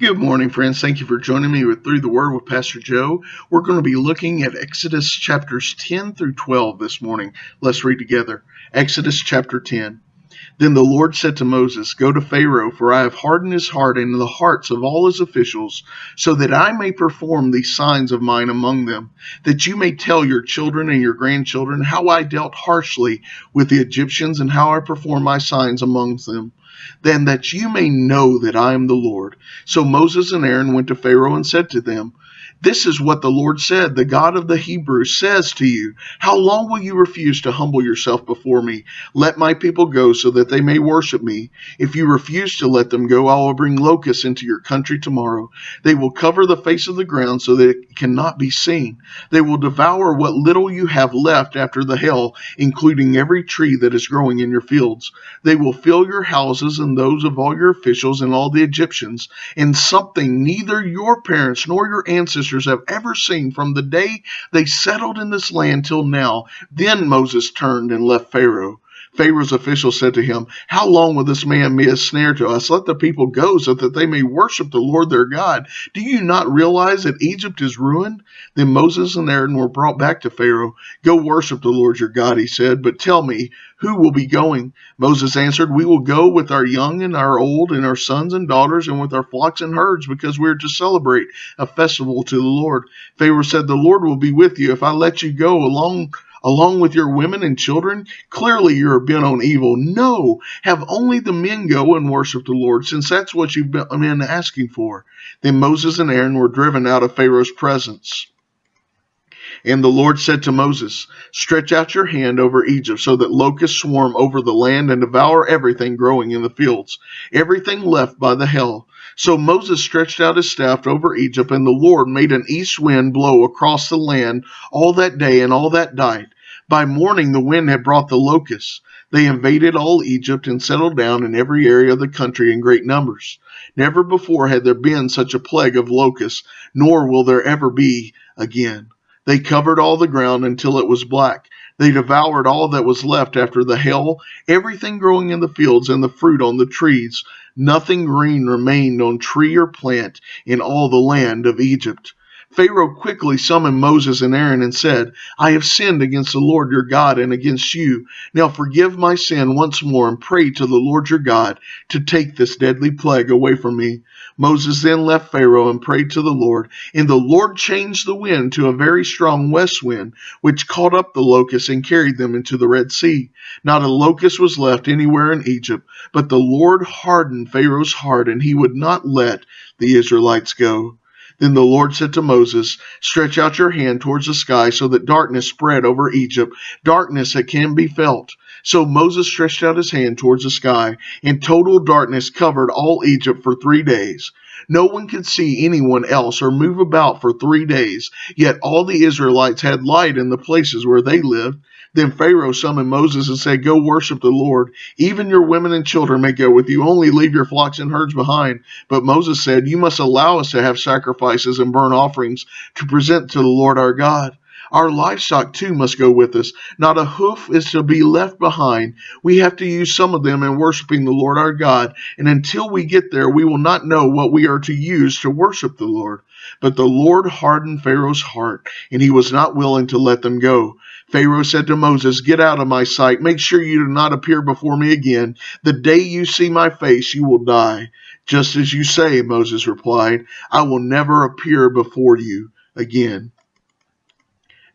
Good morning, friends. Thank you for joining me Through the Word with Pastor Joe. We're going to be looking at Exodus chapters 10 through 12 this morning. Let's read together. Exodus chapter 10. Then the Lord said to Moses, Go to Pharaoh, for I have hardened his heart and the hearts of all his officials, so that I may perform these signs of mine among them, that you may tell your children and your grandchildren how I dealt harshly with the Egyptians and how I performed my signs among them. Then that you may know that I am the Lord. So Moses and Aaron went to Pharaoh and said to them, This is what the Lord said, the God of the Hebrews says to you, How long will you refuse to humble yourself before me? Let my people go so that they may worship me. If you refuse to let them go, I will bring locusts into your country tomorrow. They will cover the face of the ground so that it cannot be seen. They will devour what little you have left after the hail, including every tree that is growing in your fields. They will fill your houses and those of all your officials and all the Egyptians, and something neither your parents nor your ancestors have ever seen from the day they settled in this land till now. Then Moses turned and left Pharaoh. Pharaoh's officials said to him, How long will this man be a snare to us? Let the people go so that they may worship the Lord their God. Do you not realize that Egypt is ruined? Then Moses and Aaron were brought back to Pharaoh. Go worship the Lord your God, he said, but tell me, who will be going? Moses answered, We will go with our young and our old and our sons and daughters and with our flocks and herds, because we are to celebrate a festival to the Lord. Pharaoh said, The Lord will be with you if I let you go along with your women and children? Clearly you are bent on evil. No, have only the men go and worship the Lord, since that's what you've been asking for. Then Moses and Aaron were driven out of Pharaoh's presence. And the Lord said to Moses, Stretch out your hand over Egypt so that locusts swarm over the land and devour everything growing in the fields, everything left by the hail. So Moses stretched out his staff over Egypt, and the Lord made an east wind blow across the land all that day and all that night. By morning the wind had brought the locusts. They invaded all Egypt and settled down in every area of the country in great numbers. Never before had there been such a plague of locusts, nor will there ever be again. They covered all the ground until it was black. They devoured all that was left after the hail, everything growing in the fields and the fruit on the trees. Nothing green remained on tree or plant in all the land of Egypt. Pharaoh quickly summoned Moses and Aaron and said, I have sinned against the Lord your God and against you. Now forgive my sin once more and pray to the Lord your God to take this deadly plague away from me. Moses then left Pharaoh and prayed to the Lord, and the Lord changed the wind to a very strong west wind, which caught up the locusts and carried them into the Red Sea. Not a locust was left anywhere in Egypt, but the Lord hardened Pharaoh's heart, and he would not let the Israelites go. Then the Lord said to Moses, Stretch out your hand towards the sky so that darkness spread over Egypt, darkness that can be felt. So Moses stretched out his hand towards the sky, and total darkness covered all Egypt for 3 days. No one could see anyone else or move about for 3 days, yet all the Israelites had light in the places where they lived. Then Pharaoh summoned Moses and said, Go worship the Lord. Even your women and children may go with you. Only leave your flocks and herds behind. But Moses said, You must allow us to have sacrifices and burnt offerings to present to the Lord our God. Our livestock too must go with us. Not a hoof is to be left behind. We have to use some of them in worshiping the Lord our God. And until we get there, we will not know what we are to use to worship the Lord. But the Lord hardened Pharaoh's heart, and he was not willing to let them go. Pharaoh said to Moses, Get out of my sight. Make sure you do not appear before me again. The day you see my face, you will die. Just as you say, Moses replied, I will never appear before you again.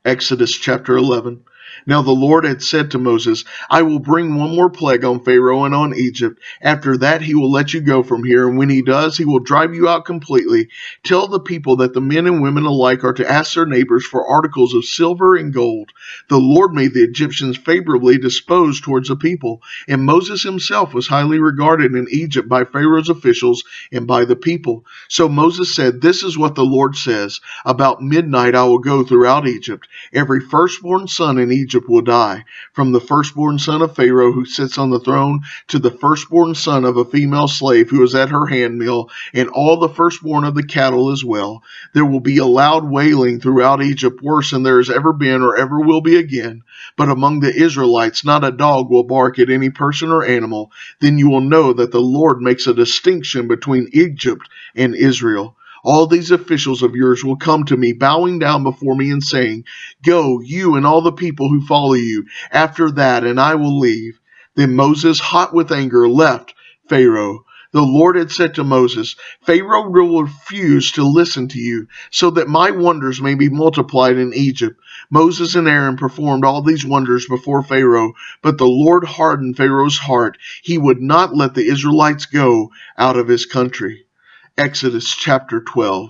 Exodus chapter 11. Now the Lord had said to Moses, I will bring one more plague on Pharaoh and on Egypt. After that he will let you go from here, and when he does, he will drive you out completely. Tell the people that the men and women alike are to ask their neighbors for articles of silver and gold. The Lord made the Egyptians favorably disposed towards the people, and Moses himself was highly regarded in Egypt by Pharaoh's officials and by the people. So Moses said, This is what the Lord says, About midnight I will go throughout Egypt. Every firstborn son in Egypt Egypt will die, from the firstborn son of Pharaoh who sits on the throne to the firstborn son of a female slave who is at her handmill, and all the firstborn of the cattle as well. There will be a loud wailing throughout Egypt, worse than there has ever been or ever will be again. But among the Israelites not a dog will bark at any person or animal. Then you will know that the Lord makes a distinction between Egypt and Israel. All these officials of yours will come to me, bowing down before me and saying, Go, you and all the people who follow you, after that, and I will leave. Then Moses, hot with anger, left Pharaoh. The Lord had said to Moses, Pharaoh will refuse to listen to you, so that my wonders may be multiplied in Egypt. Moses and Aaron performed all these wonders before Pharaoh, but the Lord hardened Pharaoh's heart. He would not let the Israelites go out of his country. Exodus chapter 12.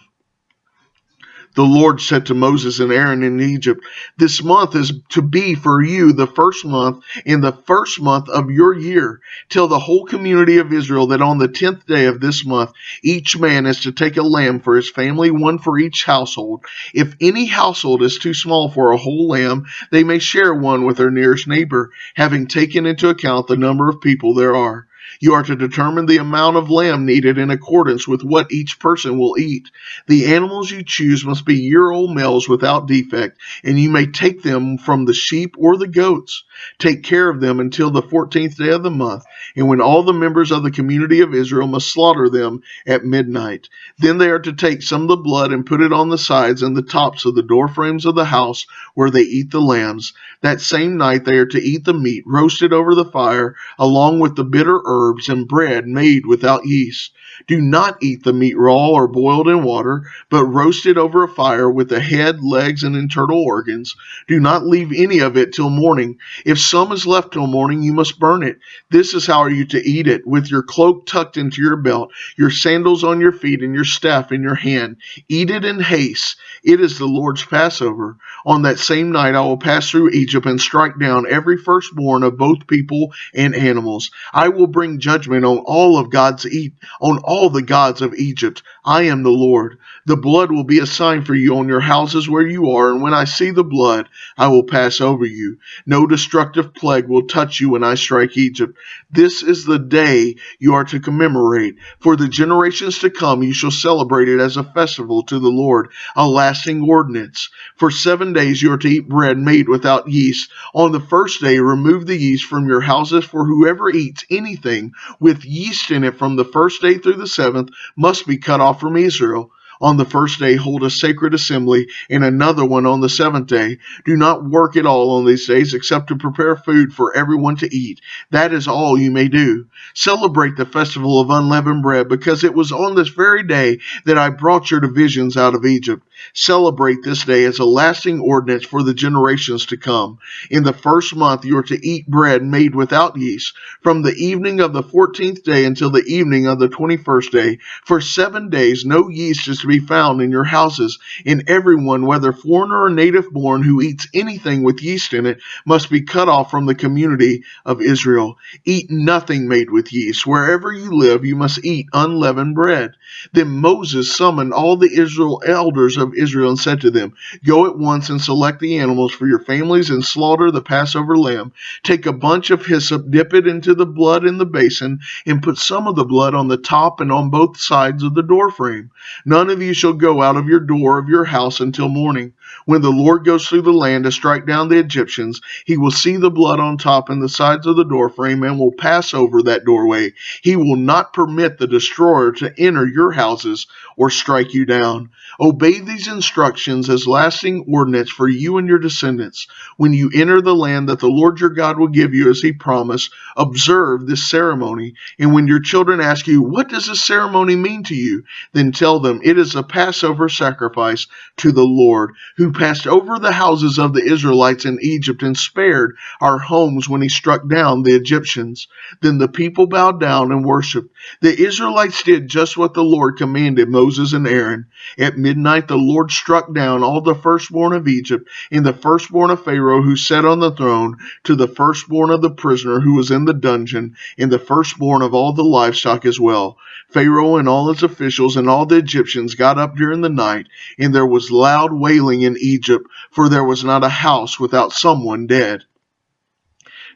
The Lord said to Moses and Aaron in Egypt, This month is to be for you the first month in the first month of your year. Tell the whole community of Israel that on the 10th day of this month, each man is to take a lamb for his family, one for each household. If any household is too small for a whole lamb, they may share one with their nearest neighbor, having taken into account the number of people there are. You are to determine the amount of lamb needed in accordance with what each person will eat. The animals you choose must be year-old males without defect, and you may take them from the sheep or the goats. Take care of them until the 14th day of the month, and when all the members of the community of Israel must slaughter them at midnight. Then they are to take some of the blood and put it on the sides and the tops of the door frames of the house where they eat the lambs. That same night they are to eat the meat roasted over the fire, along with the bitter herbs and bread made without yeast. Do not eat the meat raw or boiled in water, but roast it over a fire with the head, legs, and internal organs. Do not leave any of it till morning. If some is left till morning, you must burn it. This is how you are to eat it, with your cloak tucked into your belt, your sandals on your feet, and your staff in your hand. Eat it in haste. It is the Lord's Passover. On that same night I will pass through Egypt and strike down every firstborn of both people and animals. I will bring judgment on all the gods of Egypt. I am the Lord. The blood will be a sign for you on your houses where you are, and when I see the blood, I will pass over you. No destructive plague will touch you when I strike Egypt. This is the day you are to commemorate. For the generations to come, you shall celebrate it as a festival to the Lord, a lasting ordinance. For 7 days you are to eat bread made without yeast. On the first day, remove the yeast from your houses, for whoever eats anything with yeast in it from the first day through the 7th must be cut off from Israel. On the first day, hold a sacred assembly, and another one on the 7th day. Do not work at all on these days except to prepare food for everyone to eat. That is all you may do. Celebrate the festival of unleavened bread, because it was on this very day that I brought your divisions out of Egypt. Celebrate this day as a lasting ordinance for the generations to come. In the first month you are to eat bread made without yeast, from the evening of the 14th day until the evening of the 21st day. For 7 days no yeast is to be found in your houses, and everyone, whether foreigner or native born, who eats anything with yeast in it must be cut off from the community of Israel. Eat nothing made with yeast. Wherever you live, you must eat unleavened bread. Then Moses summoned all the elders of Israel and said to them, Go at once and select the animals for your families and slaughter the Passover lamb. Take a bunch of hyssop, dip it into the blood in the basin, and put some of the blood on the top and on both sides of the door frame. None of you shall go out of your door of your house until morning. When the Lord goes through the land to strike down the Egyptians, he will see the blood on top and the sides of the door frame and will pass over that doorway. He will not permit the destroyer to enter your houses or strike you down. Obey these instructions as lasting ordinance for you and your descendants. When you enter the land that the Lord your God will give you as he promised, observe this ceremony. And when your children ask you, What does this ceremony mean to you? Then tell them, It is a Passover sacrifice to the Lord, who passed over the houses of the Israelites in Egypt and spared our homes when he struck down the Egyptians. Then the people bowed down and worshipped. The Israelites did just what the Lord commanded Moses and Aaron. At midnight the Lord struck down all the firstborn of Egypt, and the firstborn of Pharaoh who sat on the throne, to the firstborn of the prisoner who was in the dungeon, and the firstborn of all the livestock as well. Pharaoh and all his officials and all the Egyptians got up during the night, and there was loud wailing in Egypt, for there was not a house without someone dead.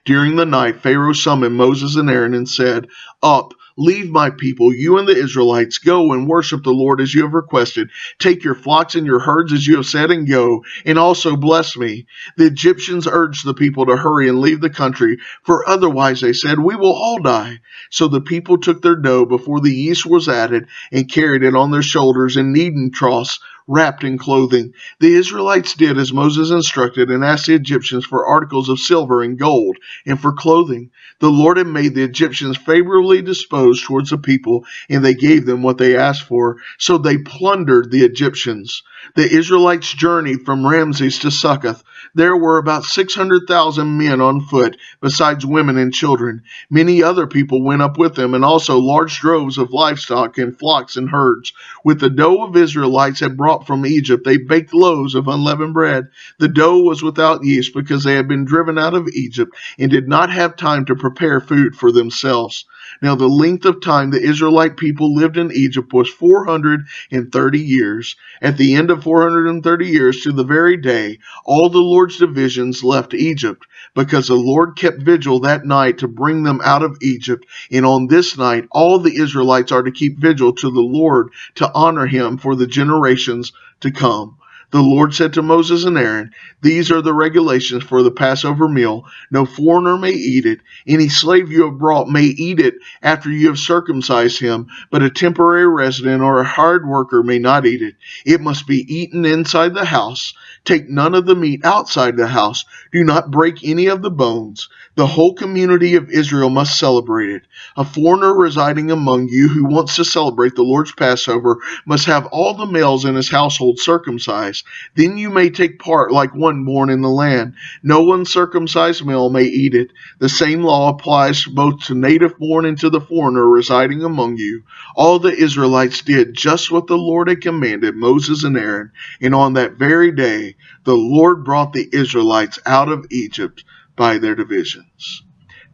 During the night, Pharaoh summoned Moses and Aaron and said, "Up, leave my people, you and the Israelites. Go and worship the Lord as you have requested. Take your flocks and your herds as you have said, and go, and also bless me." The Egyptians urged the people to hurry and leave the country, for otherwise, they said, "We will all die." So the people took their dough before the yeast was added, and carried it on their shoulders in kneading troughs, wrapped in clothing. The Israelites did as Moses instructed, and asked the Egyptians for articles of silver and gold, and for clothing. The Lord had made the Egyptians favorably disposed towards the people, and they gave them what they asked for. So they plundered the Egyptians. The Israelites journeyed from Ramses to Succoth. There were about 600,000 men on foot, besides women and children. Many other people went up with them, and also large droves of livestock and flocks and herds. With the dough of Israelites had brought from Egypt, they baked loaves of unleavened bread. The dough was without yeast, because they had been driven out of Egypt, and did not have time to prepare food for themselves. Now the length of time the Israelite people lived in Egypt was 430 years. At the end of 430 years, to the very day, all the Lord's divisions left Egypt, because the Lord kept vigil that night to bring them out of Egypt. And on this night, all the Israelites are to keep vigil to the Lord, to honor him for the generations to come. The Lord said to Moses and Aaron, "These are the regulations for the Passover meal. No foreigner may eat it. Any slave you have brought may eat it after you have circumcised him, but a temporary resident or a hired worker may not eat it. It must be eaten inside the house. Take none of the meat outside the house. Do not break any of the bones. The whole community of Israel must celebrate it. A foreigner residing among you who wants to celebrate the Lord's Passover must have all the males in his household circumcised. Then you may take part like one born in the land. No uncircumcised male may eat it. The same law applies both to native born and to the foreigner residing among you." All the Israelites did just what the Lord had commanded Moses and Aaron, and on that very day the Lord brought the Israelites out of Egypt by their divisions.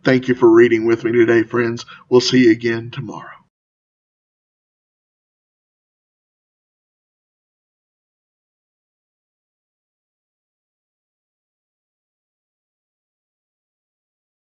Thank you for reading with me today, friends. We'll see you again tomorrow.